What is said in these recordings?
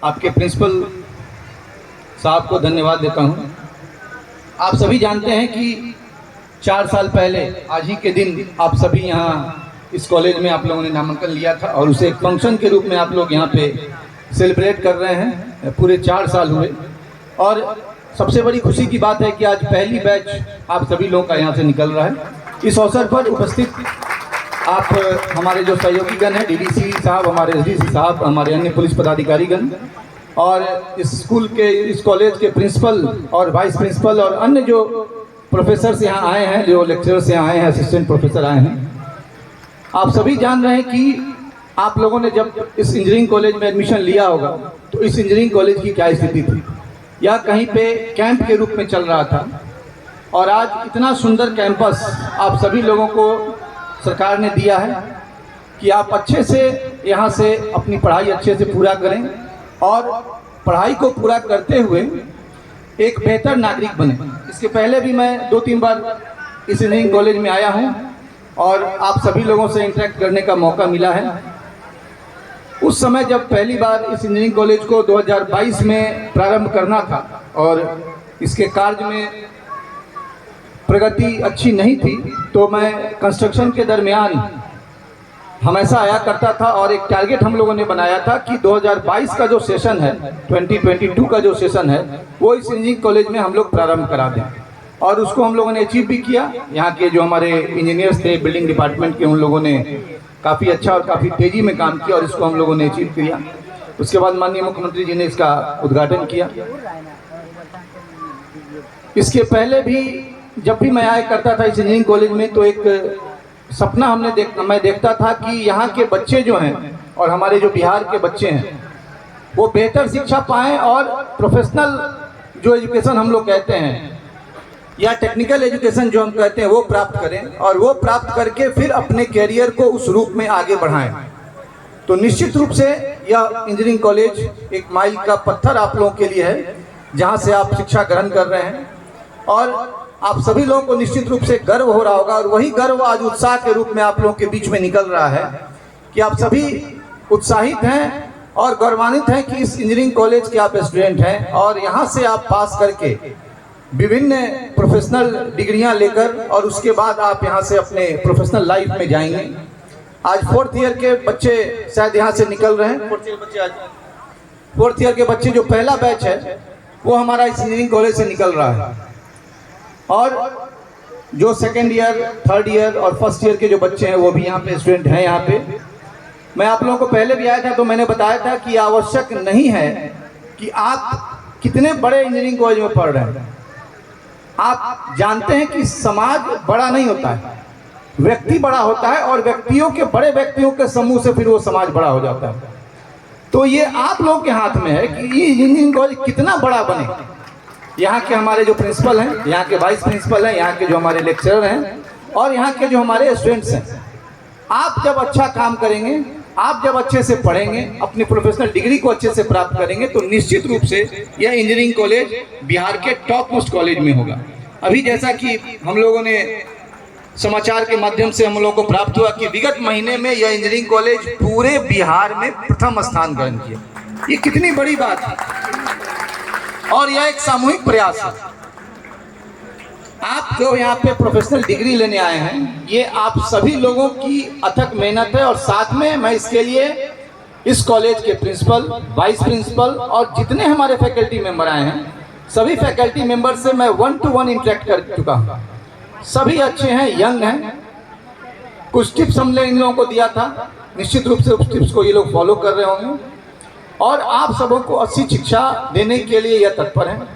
आपके प्रिंसिपल साहब को धन्यवाद देता हूं। आप सभी जानते हैं कि 4 साल पहले आज ही के दिन आप सभी यहाँ इस कॉलेज में आप लोगों ने नामांकन लिया था और उसे एक फंक्शन के रूप में आप लोग यहाँ पे सेलिब्रेट कर रहे हैं। पूरे 4 साल हुए और सबसे बड़ी खुशी की बात है कि आज पहली बैच आप सभी लोगों का यहाँ से निकल रहा है। इस अवसर पर उपस्थित आप हमारे जो सहयोगीगण हैं, डीडीसी साहब, हमारे एसडीसी साहब, हमारे अन्य पुलिस पदाधिकारीगण और इस स्कूल के, इस कॉलेज के प्रिंसिपल और वाइस प्रिंसिपल और अन्य जो प्रोफेसर्स यहाँ आए हैं, जो लेक्चरर्स यहाँ आए हैं, असिस्टेंट प्रोफेसर आए हैं, आप सभी जान रहे हैं कि आप लोगों ने जब इस इंजीनियरिंग कॉलेज में एडमिशन लिया होगा तो इस इंजीनियरिंग कॉलेज की क्या स्थिति थी। यह कहीं पे कैंप के रूप में चल रहा था और आज इतना सुंदर कैंपस आप सभी लोगों को सरकार ने दिया है कि आप अच्छे से यहाँ से अपनी पढ़ाई अच्छे से पूरा करें और पढ़ाई को पूरा करते हुए एक बेहतर नागरिक बने। इसके पहले भी मैं 2-3 बार इस इंजीनियरिंग कॉलेज में आया हूँ और आप सभी लोगों से इंटरेक्ट करने का मौका मिला है। उस समय जब पहली बार इस इंजीनियरिंग कॉलेज को 2022 में प्रारंभ करना था और इसके कार्य में प्रगति अच्छी नहीं थी, तो मैं कंस्ट्रक्शन के दरमियान हमेशा आया करता था और एक टारगेट हम लोगों ने बनाया था कि 2022 का जो सेशन है, 2022 का जो सेशन है, वो इस इंजीनियरिंग कॉलेज में हम लोग प्रारंभ करा दें और उसको हम लोगों ने अचीव भी किया। यहाँ के जो हमारे इंजीनियर्स थे बिल्डिंग डिपार्टमेंट के, उन लोगों ने काफ़ी अच्छा और काफ़ी तेज़ी में काम किया और इसको हम लोगों ने अचीव किया। उसके बाद माननीय मुख्यमंत्री जी ने इसका उद्घाटन किया। इसके पहले भी जब भी मैं आया करता था इस इंजीनियरिंग कॉलेज में तो एक सपना मैं देखता था कि यहाँ के बच्चे जो हैं और हमारे जो बिहार के बच्चे हैं वो बेहतर शिक्षा पाएँ और प्रोफेशनल जो एजुकेशन हम लोग कहते हैं या टेक्निकल एजुकेशन जो हम कहते हैं वो प्राप्त करें और वो प्राप्त करके फिर अपने कैरियर को उस रूप में आगे बढ़ाएं। तो निश्चित रूप से यह इंजीनियरिंग कॉलेज एक माइल का पत्थर आप लोगों के लिए है जहां से आप शिक्षा ग्रहण कर रहे हैं और आप सभी लोगों को निश्चित रूप से गर्व हो रहा होगा और वही गर्व आज उत्साह के रूप में आप लोगों के बीच में निकल रहा है कि आप सभी उत्साहित हैं और गौरवान्वित हैं कि इस इंजीनियरिंग कॉलेज के आप स्टूडेंट हैं और यहाँ से आप पास करके विभिन्न प्रोफेशनल डिग्रियां लेकर और उसके बाद आप यहां से अपने प्रोफेशनल लाइफ में जाएंगे। आज 4th ईयर के बच्चे शायद यहां से निकल रहे हैं। 4th ईयर के बच्चे जो पहला बैच है वो हमारा इस इंजीनियरिंग कॉलेज से निकल रहा है और जो 2nd ईयर, 3rd ईयर और 1st ईयर के जो बच्चे हैं वो भी यहाँ पे स्टूडेंट हैं। यहाँ पे मैं आप लोगों को पहले भी आया था तो मैंने बताया था कि आवश्यक नहीं है कि आप कितने बड़े इंजीनियरिंग कॉलेज में पढ़ रहे हैं। आप जानते हैं कि समाज बड़ा नहीं होता है, व्यक्ति बड़ा होता है और व्यक्तियों के, बड़े व्यक्तियों के समूह से फिर वो समाज बड़ा हो जाता है। तो ये आप लोगों के हाथ में है कि ये इंजीनियरिंग कॉलेज कितना बड़ा बने। यहाँ के हमारे जो प्रिंसिपल हैं, यहाँ के वाइस प्रिंसिपल हैं, यहाँ के जो हमारे लेक्चरर हैं और यहाँ के जो हमारे स्टूडेंट्स हैं, आप जब अच्छा काम करेंगे, आप जब अच्छे से पढ़ेंगे, अपनी प्रोफेशनल डिग्री को अच्छे से प्राप्त करेंगे तो निश्चित रूप से यह इंजीनियरिंग कॉलेज बिहार के टॉप मोस्ट कॉलेज में होगा। अभी जैसा कि हम लोगों ने समाचार के माध्यम से हम लोगों को प्राप्त हुआ कि विगत महीने में यह इंजीनियरिंग कॉलेज पूरे बिहार में प्रथम स्थान ग्रहण किया। ये कितनी बड़ी बात है और यह एक सामूहिक प्रयास है। आप जो यहाँ पे प्रोफेशनल डिग्री लेने आए हैं, ये आप सभी लोगों की अथक मेहनत है और साथ में मैं इसके लिए इस कॉलेज के प्रिंसिपल, वाइस प्रिंसिपल और जितने हमारे फैकल्टी मेंबर आए हैं, सभी फैकल्टी मेंबर से मैं 1-to-1 इंटरेक्ट कर चुका हूँ। सभी अच्छे हैं, यंग हैं। कुछ टिप्स हमने इन लोगों को दिया था, निश्चित रूप से उस टिप्स को ये लोग फॉलो कर रहे होंगे और आप सबों को अच्छी शिक्षा देने के लिए यह तत्पर हैं।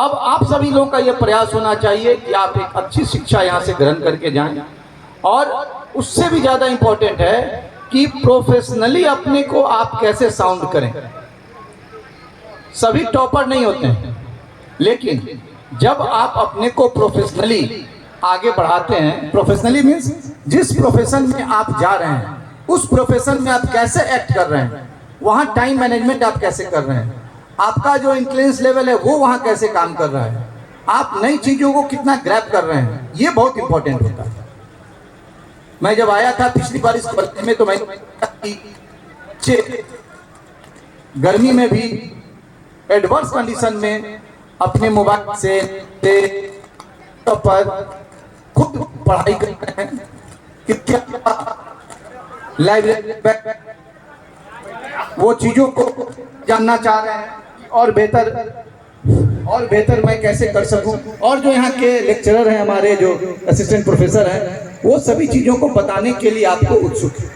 अब आप सभी लोगों का यह प्रयास होना चाहिए कि आप एक अच्छी शिक्षा यहाँ से ग्रहण करके जाएं और उससे भी ज़्यादा इम्पोर्टेंट है कि प्रोफेशनली अपने को आप कैसे साउंड करें। सभी टॉपर नहीं होते हैं, लेकिन जब आप अपने को प्रोफेशनली आगे बढ़ाते हैं, प्रोफेशनली मीन्स जिस प्रोफेशन में आप जा रहे हैं उस प्रोफेशन में आप कैसे एक्ट कर रहे हैं, वहाँ टाइम मैनेजमेंट आप कैसे कर रहे हैं, आपका जो इंटेलिजेंस लेवल है वो वहाँ कैसे काम कर रहा है, आप नई चीज़ों को कितना ग्रैब कर रहे हैं, ये बहुत इंपॉर्टेंट होता है। मैं जब आया था पिछली बार इस कॉलेज में तो मैंने गर्मी में भी एडवर्स कंडीशन में अपने मोबाइल से पर खुद पढ़ाई कर रहे हैं, लाइब्रेरी वो चीज़ों को जानना चाह रहे हैं और बेहतर मैं कैसे कर सकूं। और जो यहाँ के लेक्चरर हैं, हमारे जो असिस्टेंट प्रोफेसर हैं, वो सभी चीज़ों को बताने के लिए आपको उत्सुक है।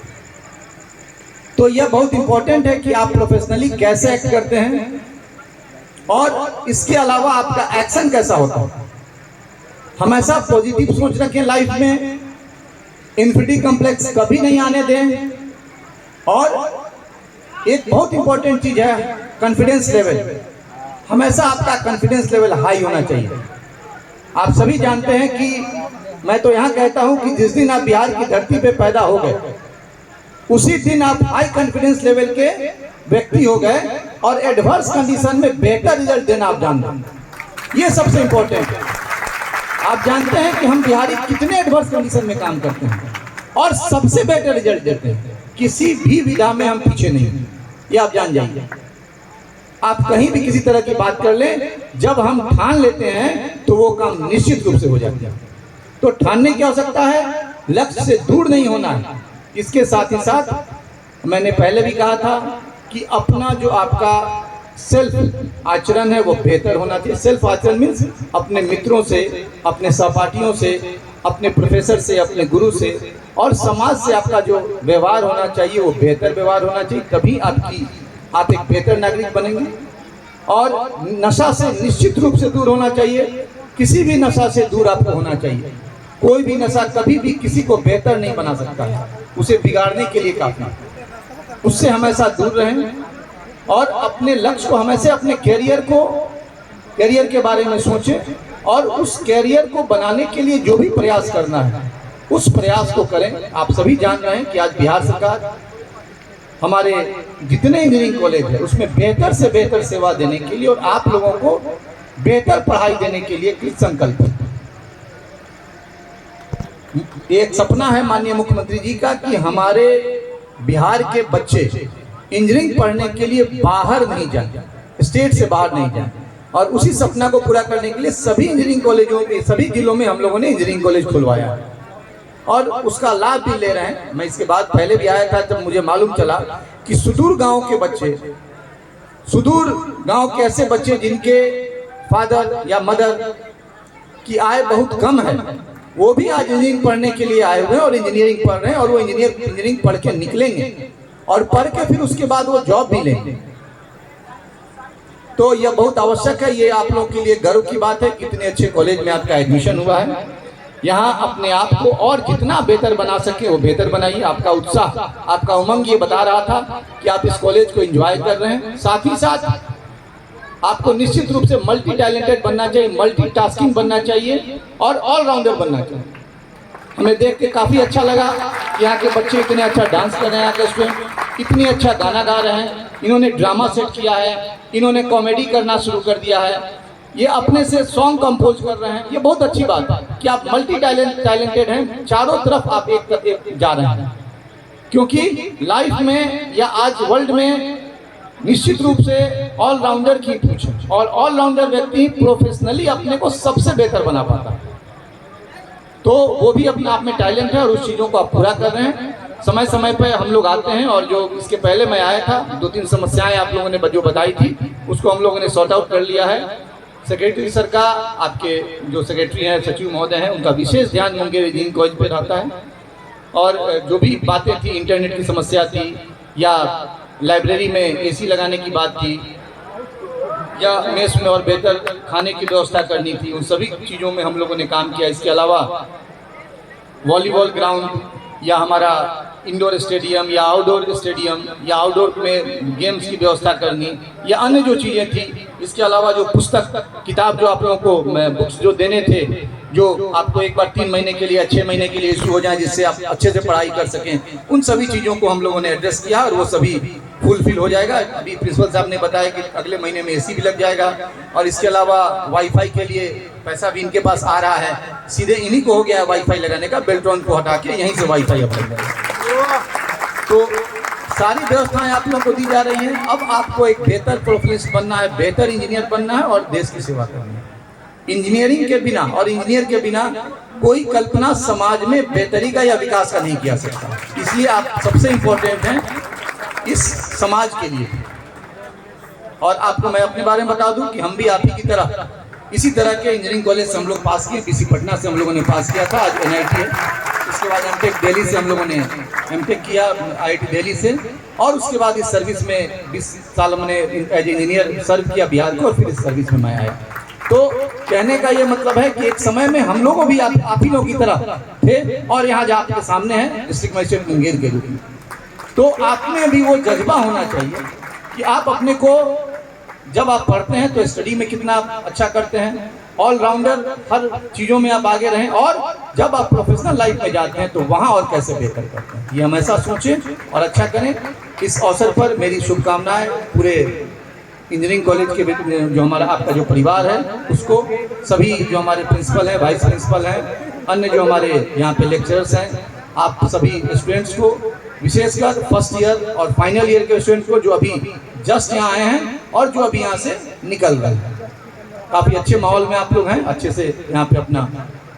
तो यह बहुत इंपॉर्टेंट है कि आप प्रोफेशनली कैसे एक्ट करते हैं और इसके अलावा आपका एक्शन कैसा होता है। हमेशा पॉजिटिव सोच रखें लाइफ में, इन्फिनिटी कॉम्प्लेक्स कभी नहीं आने दें। और एक बहुत इंपॉर्टेंट चीज है कॉन्फिडेंस लेवल। हमेशा आपका कॉन्फिडेंस लेवल हाई होना चाहिए। आप सभी जानते हैं कि मैं तो यहाँ कहता हूँ कि जिस दिन आप बिहार की धरती पे पैदा हो गए, उसी दिन आप हाई कॉन्फिडेंस लेवल के व्यक्ति हो गए और एडवर्स कंडीशन में बेहतर रिजल्ट देना आप जानते हैं। ये सबसे इंपॉर्टेंट है। आप जानते हैं कि हम बिहारी कितने एडवर्स कंडीशन में काम करते हैं और सबसे बेहतर रिजल्ट देते हैं। किसी भी विधा में हम पीछे नहीं, ये आप जान जाइए। आप कहीं भी किसी तरह की बात कर लें, जब हम ठान लेते हैं तो वो काम निश्चित रूप से हो जाता है। तो ठानने की आवश्यकता है, लक्ष्य से दूर नहीं होना है। इसके साथ ही साथ मैंने पहले भी कहा था कि अपना जो आपका सेल्फ आचरण है वो बेहतर होना चाहिए। सेल्फ आचरण मीन्स अपने मित्रों से, अपने सहपाठियों से, अपने प्रोफेसर से, अपने गुरु से और समाज से आपका जो व्यवहार होना चाहिए वो बेहतर व्यवहार होना चाहिए। तभी आप एक बेहतर नागरिक बनेंगे। और नशा से निश्चित रूप से दूर होना चाहिए। किसी भी नशा से दूर आपको होना चाहिए। कोई भी नशा कभी भी किसी को बेहतर नहीं बना सकता है, उसे बिगाड़ने के लिए काफी। उससे हमेशा दूर रहें और अपने लक्ष्य को हमेशा, अपने कैरियर के बारे में सोचें और उस कैरियर को बनाने के लिए जो भी प्रयास करना है उस प्रयास को करें। आप सभी जान रहे हैं कि आज बिहार सरकार हमारे जितने इंजीनियरिंग कॉलेज है उसमें बेहतर से बेहतर सेवा देने के लिए और आप लोगों को बेहतर पढ़ाई देने के लिए कृत संकल्प है। एक सपना है माननीय मुख्यमंत्री जी का कि हमारे बिहार के बच्चे इंजीनियरिंग पढ़ने के लिए बाहर नहीं जाए, स्टेट से बाहर नहीं जाए। और उसी सपना को पूरा करने के लिए सभी इंजीनियरिंग कॉलेजों में, सभी जिलों में हम लोगों ने इंजीनियरिंग कॉलेज खुलवाया और उसका लाभ भी ले रहे हैं। मैं इसके बाद पहले भी आया था जब मुझे मालूम चला कि सुदूर गांव के बच्चे, सुदूर गांव के ऐसे बच्चे जिनके फादर या मदर की आय बहुत कम है, वो भी आज इंजीनियरिंग पढ़ने के लिए आए हुए हैं और इंजीनियरिंग पढ़ रहे हैं। और वो इंजीनियरिंग पढ़ के निकलेंगे और पढ़ के फिर उसके बाद वो जॉब भी लेंगे। तो यह बहुत आवश्यक है। ये आप लोगों के लिए गर्व की बात है, इतने अच्छे कॉलेज में आपका एडमिशन हुआ है। यहाँ अपने आप को और जितना बेहतर बना सके वो बेहतर बनाइए। आपका उत्साह, आपका उमंग ये बता रहा था कि आप इस कॉलेज को एंजॉय कर रहे हैं। साथ ही साथ आपको निश्चित रूप से मल्टी टैलेंटेड बनना चाहिए, मल्टीटास्किंग बनना चाहिए और ऑलराउंडर बनना चाहिए। हमें देख के काफ़ी अच्छा लगा कि यहाँ के बच्चे इतने अच्छा डांस कर रहे हैं, यहाँ के स्टूडेंट इतनी अच्छा गाना गा रहे हैं, इन्होंने ड्रामा सेट किया है, इन्होंने कॉमेडी करना शुरू कर दिया है, ये अपने से सॉन्ग कंपोज कर रहे हैं। ये बहुत अच्छी बात है कि आप मल्टी टैलेंटेड हैं, चारों तरफ आप एक जा रहे हैं। क्योंकि लाइफ में या आज वर्ल्ड में निश्चित रूप से ऑलराउंडर की पूछ है और ऑलराउंडर व्यक्ति प्रोफेशनली अपने को सबसे बेहतर बना पाता है। तो वो भी अपने आप में टैलेंट है और उस चीज़ों को आप पूरा कर रहे हैं। समय समय पर हम लोग आते हैं और जो इसके पहले मैं आया था 2-3 समस्याएं आप लोगों ने जो बताई थी उसको हम लोगों ने सॉर्ट आउट कर लिया है। सेक्रेटरी सर का, आपके जो सेक्रेटरी हैं, सचिव महोदय हैं, उनका विशेष ध्यान मुंगेर इंजीनियरिंग कॉलेज पर रहता है। और जो भी बातें थी, इंटरनेट की समस्या थी या लाइब्रेरी में एसी लगाने की बात थी या मेस में और बेहतर खाने की व्यवस्था करनी थी, उन सभी चीज़ों में हम लोगों ने काम किया। इसके अलावा वॉलीबॉल ग्राउंड या हमारा इंडोर स्टेडियम या आउटडोर स्टेडियम या आउटडोर में गेम्स की व्यवस्था करनी या अन्य जो चीज़ें थी। इसके अलावा जो पुस्तक किताब जो आप लोगों को बुक्स जो देने थे, जो आपको एक बार 3 महीने के लिए, 6 महीने के लिए इशू हो जाए जिससे आप अच्छे से पढ़ाई कर सकें, उन सभी चीज़ों को हम लोगों ने एड्रेस किया और वो सभी फुलफिल हो जाएगा। अभी प्रिंसिपल साहब ने बताया कि अगले महीने में एसी भी लग जाएगा और इसके अलावा वाईफाई के लिए पैसा भी इनके पास आ रहा है। सीधे इन्हीं को हो गया है वाईफाई लगाने का, बेल्ट्रॉन को हटा के यहीं से वाईफाई अप्लाई करें। तो सारी व्यवस्थाएं आप लोगों को दी जा रही हैं। अब आपको एक बेहतर प्रोफेशनलिस्ट बनना है, बेहतर इंजीनियर बनना है और देश की सेवा करनी है। इंजीनियरिंग के बिना और इंजीनियर के बिना कोई कल्पना समाज में बेहतरी का या विकास का नहीं किया सकता। इसलिए आप सबसे इम्पोर्टेंट हैं इस समाज के लिए। और आपको मैं अपने बारे में बता दूं कि हम भी आप ही की तरह इसी तरह के इंजीनियरिंग कॉलेज से हम लोग पास किए। बीसी पटना से हम लोगों ने पास किया था, आज NIT है। उसके बाद एमटेक दिल्ली से हम लोगों ने एमटेक किया, IIT दिल्ली से। और उसके बाद इस सर्विस में 20 साल मैंने एज इंजीनियर सर्व किया बिहार को, और फिर इस सर्विस में मैं आया। तो कहने का ये मतलब है कि एक समय में हम लोगों भी आप ही लोगों की तरह थे, और यहाँ जो आपके सामने है डिस्ट्रिक्ट मजिस्ट्रेट मुंगेर के रूप में। तो आप में भी वो जज्बा होना चाहिए कि आप अपने को, जब आप पढ़ते हैं तो स्टडी में कितना अच्छा करते हैं, ऑलराउंडर हर चीज़ों में आप आगे रहें, और जब आप प्रोफेशनल लाइफ में जाते हैं तो वहाँ और कैसे बेहतर करते हैं, ये हमेशा सोचें और अच्छा करें। इस अवसर पर मेरी शुभकामनाएं पूरे इंजीनियरिंग कॉलेज के जो हमारा आपका जो परिवार है उसको, सभी जो हमारे प्रिंसिपल हैं, वाइस प्रिंसिपल हैं, अन्य जो हमारे यहाँ पे लेक्चरर्स हैं, आप सभी स्टूडेंट्स को, विशेषकर फर्स्ट ईयर और फाइनल ईयर के स्टूडेंट्स को जो अभी जस्ट यहाँ आए हैं और जो अभी यहाँ से निकल रहे हैं। काफ़ी अच्छे माहौल में आप लोग हैं, अच्छे से यहाँ पे अपना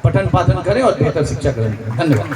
पठन पाठन करें और बेहतर शिक्षा करें। धन्यवाद।